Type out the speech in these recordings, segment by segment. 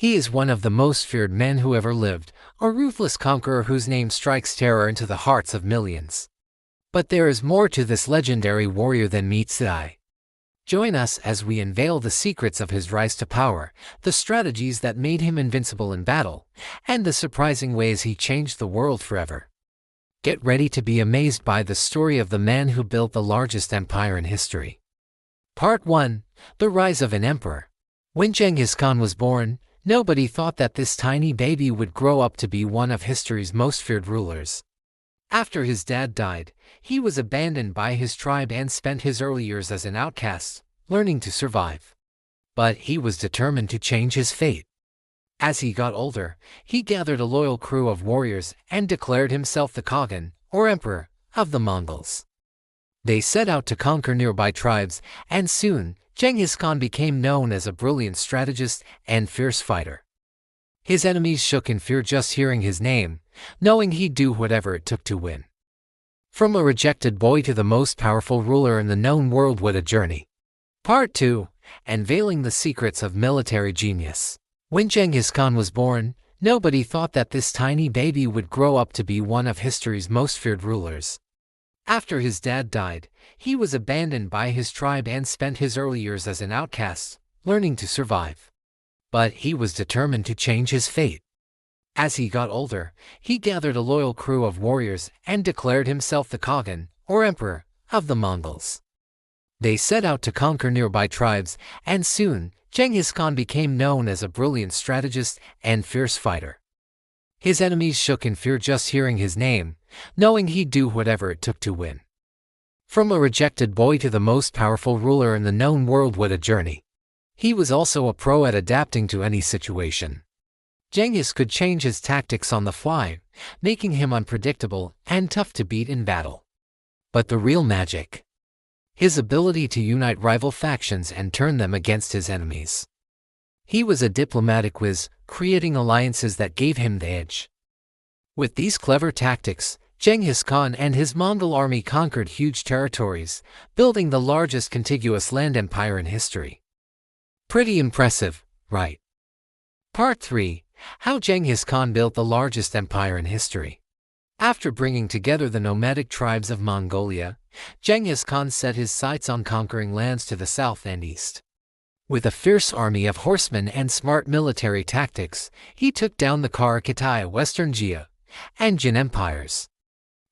He is one of the most feared men who ever lived, a ruthless conqueror whose name strikes terror into the hearts of millions. But there is more to this legendary warrior than meets the eye. Join us as we unveil the secrets of his rise to power, the strategies that made him invincible in battle, and the surprising ways he changed the world forever. Get ready to be amazed by the story of the man who built the largest empire in history. Part 1. The Rise of an Emperor. When Genghis Khan was born, nobody thought that this tiny baby would grow up to be one of history's most feared rulers. After his dad died, he was abandoned by his tribe and spent his early years as an outcast, learning to survive. But he was determined to change his fate. As he got older, he gathered a loyal crew of warriors and declared himself the Khagan, or emperor, of the Mongols. They set out to conquer nearby tribes, and soon, Genghis Khan became known as a brilliant strategist and fierce fighter. His enemies shook in fear just hearing his name, knowing he'd do whatever it took to win. From a rejected boy to the most powerful ruler in the known world, what a journey. Part 2. Unveiling the secrets of military genius. When Genghis Khan was born, nobody thought that this tiny baby would grow up to be one of history's most feared rulers. After his dad died, he was abandoned by his tribe and spent his early years as an outcast, learning to survive. But he was determined to change his fate. As he got older, he gathered a loyal crew of warriors and declared himself the Khagan, or emperor, of the Mongols. They set out to conquer nearby tribes, and soon, Genghis Khan became known as a brilliant strategist and fierce fighter. His enemies shook in fear just hearing his name, knowing he'd do whatever it took to win. From a rejected boy to the most powerful ruler in the known world, what a journey. He was also a pro at adapting to any situation. Genghis could change his tactics on the fly, making him unpredictable and tough to beat in battle. But the real magic? His ability to unite rival factions and turn them against his enemies. He was a diplomatic whiz, creating alliances that gave him the edge. With these clever tactics, Genghis Khan and his Mongol army conquered huge territories, building the largest contiguous land empire in history. Pretty impressive, right? Part 3. How Genghis Khan built the largest empire in history. After bringing together the nomadic tribes of Mongolia, Genghis Khan set his sights on conquering lands to the south and east. With a fierce army of horsemen and smart military tactics, he took down the Karakataya, Western Jia, and Jin empires,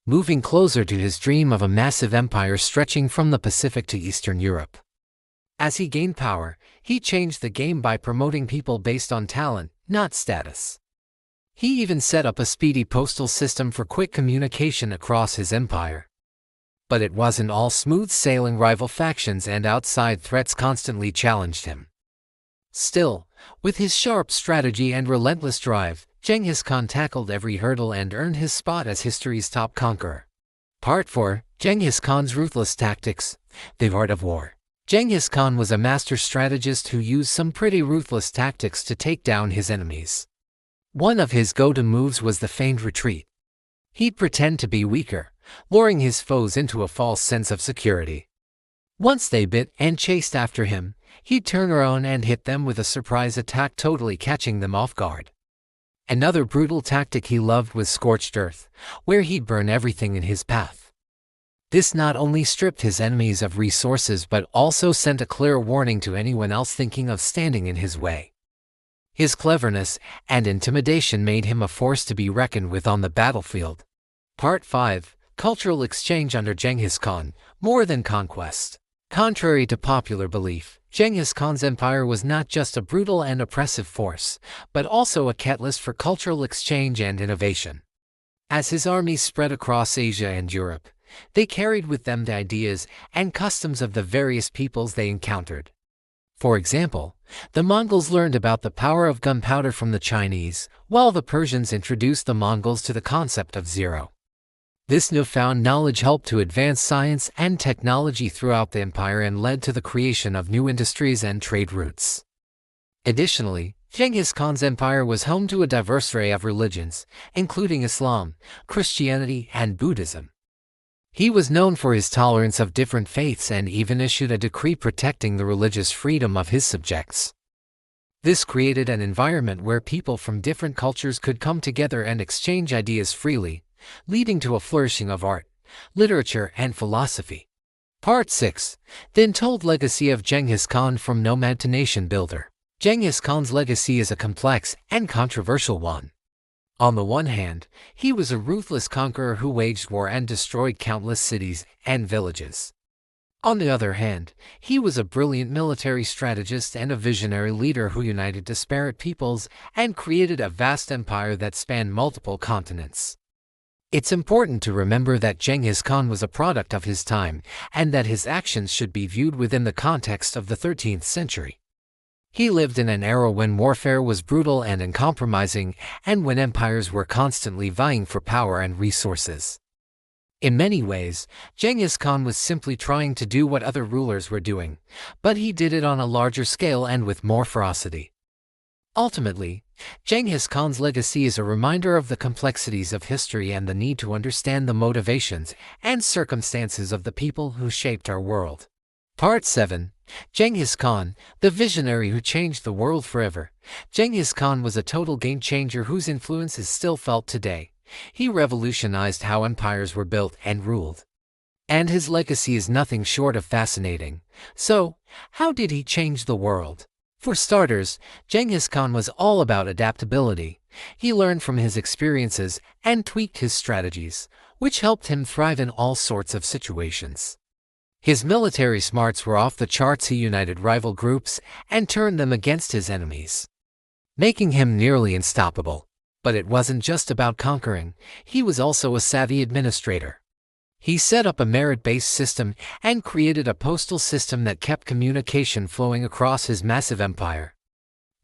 moving closer to his dream of a massive empire stretching from the Pacific to Eastern Europe. As he gained power, he changed the game by promoting people based on talent, not status. He even set up a speedy postal system for quick communication across his empire. But it wasn't all smooth sailing. Rival factions and outside threats constantly challenged him. Still, with his sharp strategy and relentless drive, Genghis Khan tackled every hurdle and earned his spot as history's top conqueror. Part 4. Genghis Khan's ruthless tactics, the art of war. Genghis Khan was a master strategist who used some pretty ruthless tactics to take down his enemies. One of his go-to moves was the feigned retreat. He'd pretend to be weaker, luring his foes into a false sense of security. Once they bit and chased after him, he'd turn around and hit them with a surprise attack, totally catching them off guard. Another brutal tactic he loved was scorched earth, where he'd burn everything in his path. This not only stripped his enemies of resources but also sent a clear warning to anyone else thinking of standing in his way. His cleverness and intimidation made him a force to be reckoned with on the battlefield. Part 5. Cultural exchange under Genghis Khan, more than conquest. Contrary to popular belief, Genghis Khan's empire was not just a brutal and oppressive force, but also a catalyst for cultural exchange and innovation. As his armies spread across Asia and Europe, they carried with them the ideas and customs of the various peoples they encountered. For example, the Mongols learned about the power of gunpowder from the Chinese, while the Persians introduced the Mongols to the concept of zero. This newfound knowledge helped to advance science and technology throughout the empire and led to the creation of new industries and trade routes. Additionally, Genghis Khan's empire was home to a diverse array of religions, including Islam, Christianity, and Buddhism. He was known for his tolerance of different faiths and even issued a decree protecting the religious freedom of his subjects. This created an environment where people from different cultures could come together and exchange ideas freely, leading to a flourishing of art, literature, and philosophy. Part 6. The Untold Legacy of Genghis Khan from Nomad to Nation Builder. Genghis Khan's legacy is a complex and controversial one. On the one hand, he was a ruthless conqueror who waged war and destroyed countless cities and villages. On the other hand, he was a brilliant military strategist and a visionary leader who united disparate peoples and created a vast empire that spanned multiple continents. It's important to remember that Genghis Khan was a product of his time and that his actions should be viewed within the context of the 13th century. He lived in an era when warfare was brutal and uncompromising, and when empires were constantly vying for power and resources. In many ways, Genghis Khan was simply trying to do what other rulers were doing, but he did it on a larger scale and with more ferocity. Ultimately, Genghis Khan's legacy is a reminder of the complexities of history and the need to understand the motivations and circumstances of the people who shaped our world. Part 7. Genghis Khan, the visionary who changed the world forever. Genghis Khan was a total game-changer whose influence is still felt today. He revolutionized how empires were built and ruled. And his legacy is nothing short of fascinating. So, how did he change the world? For starters, Genghis Khan was all about adaptability. He learned from his experiences and tweaked his strategies, which helped him thrive in all sorts of situations. His military smarts were off the charts. He united rival groups and turned them against his enemies, making him nearly unstoppable. But it wasn't just about conquering, he was also a savvy administrator. He set up a merit-based system and created a postal system that kept communication flowing across his massive empire.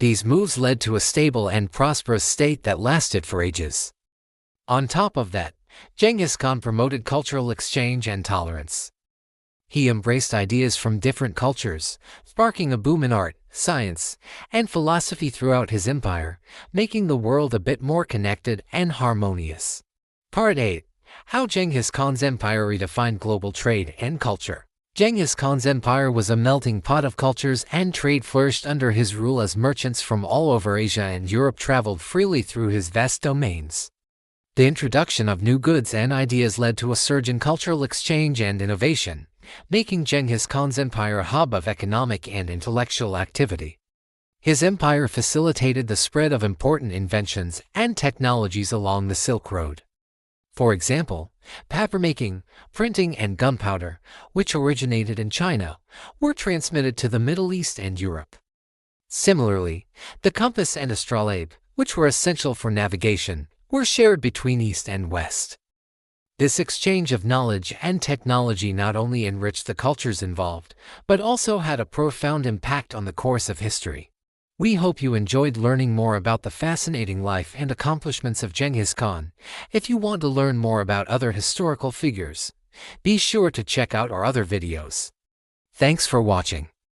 These moves led to a stable and prosperous state that lasted for ages. On top of that, Genghis Khan promoted cultural exchange and tolerance. He embraced ideas from different cultures, sparking a boom in art, science, and philosophy throughout his empire, making the world a bit more connected and harmonious. Part 8. How Genghis Khan's empire redefined global trade and culture. Genghis Khan's empire was a melting pot of cultures, and trade flourished under his rule as merchants from all over Asia and Europe traveled freely through his vast domains. The introduction of new goods and ideas led to a surge in cultural exchange and innovation, making Genghis Khan's empire a hub of economic and intellectual activity. His empire facilitated the spread of important inventions and technologies along the Silk Road. For example, papermaking, printing, and gunpowder, which originated in China, were transmitted to the Middle East and Europe. Similarly, the compass and astrolabe, which were essential for navigation, were shared between East and West. This exchange of knowledge and technology not only enriched the cultures involved, but also had a profound impact on the course of history. We hope you enjoyed learning more about the fascinating life and accomplishments of Genghis Khan. If you want to learn more about other historical figures, be sure to check out our other videos. Thanks for watching.